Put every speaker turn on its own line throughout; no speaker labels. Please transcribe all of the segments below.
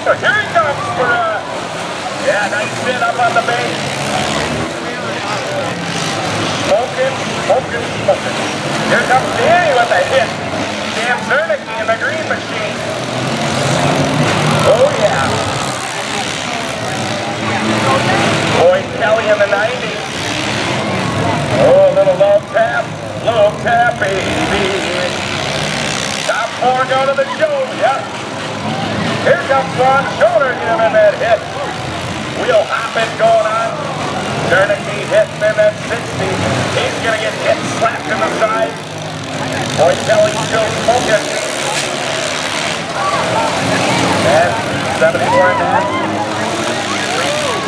Here he comes for yeah, nice hit up on the base. Smoking. Here comes Danny with a hit. Dan Zernicke in the green machine. Oh yeah. Boyd Kelly in the 90s. Oh, a little low tap, baby. Top 4 go to the show, yep. Here comes Ron Shoulder giving that hit. Wheel hopping going on. Zernicke hitting in that 60. He's gonna get hit, slapped in the side. Boyd Kelly still smoking. And 74 and a half.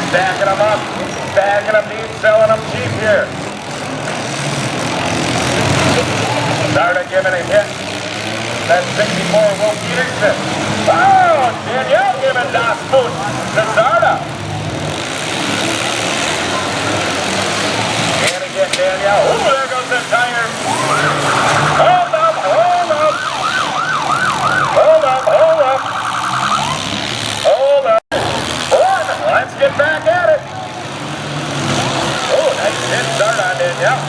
Stacking them deep, selling them cheap here. Zarda giving a hit. That 64 Will Peterson. Oh, Danielle giving Das Boot to Zarda. Can he get Danielle? Ooh, there goes the tire. Hold up. Let's get back at it. Oh, nice hit start on Danielle.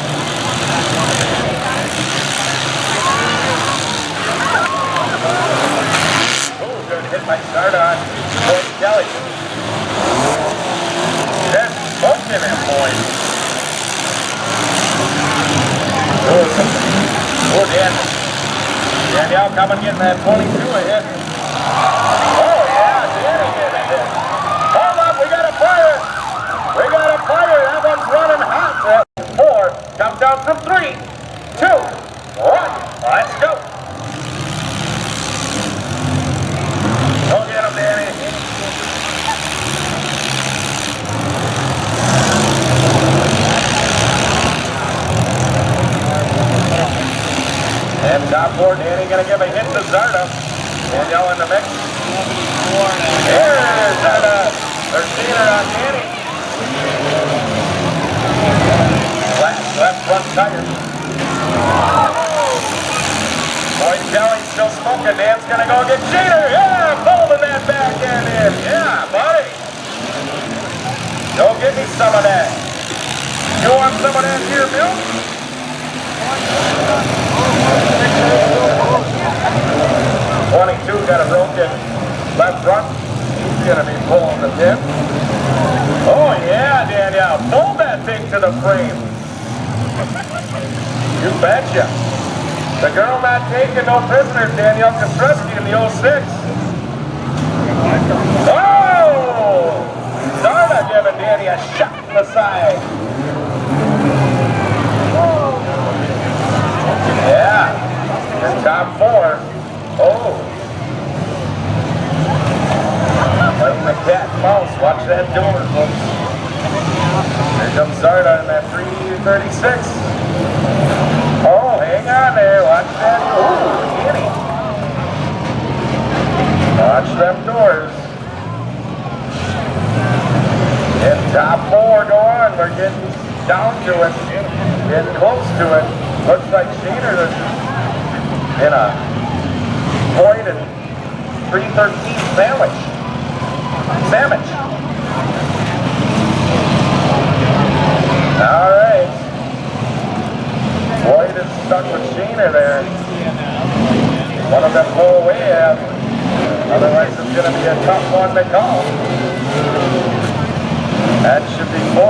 Oh, good hit by start on Boyd Kelly. That's smoking him, Boyd. Oh, Danielle coming getting that 22 a hit. Oh, yeah, Danny getting a hit. Hold up, we got a fire. That one's running hot. That 4 comes down from 3, 2, 1. Let's go. Go get him, Danny. And top 4, Danny gonna give a hit to Zarda. Danielle in the mix. Here's Zarda. They're seeing it on Danny. Left front tire. Boyd Kelly still smoking. Dan's gonna go get Jeter. Yeah, folding that back end in. Yeah, buddy. Go get me some of that. You want some of that here, Bill? 22 got a broken left front. He's gonna be pulling the pin. Oh yeah, Danielle, pull that thing to the frame. You betcha. The girl not taking no prisoners, Danielle Kostreski in the 06. Oh! Zarda giving Danny a shot in the side. Yeah. And top 4. Oh. Playing the cat and mouse. Watch that door, folks. Here comes Zarda in that 336. Oh, hang on there. Watch that. Oh, Danny. Watch them doors. And top 4 go on. We're getting down to it. Getting close to it. Looks like Shaner is in a Boyd and 313 sandwich. All right. Boyd is stuck with Shaner there. One of them pull away out. Otherwise, it's going to be a tough one to call. That should be 4.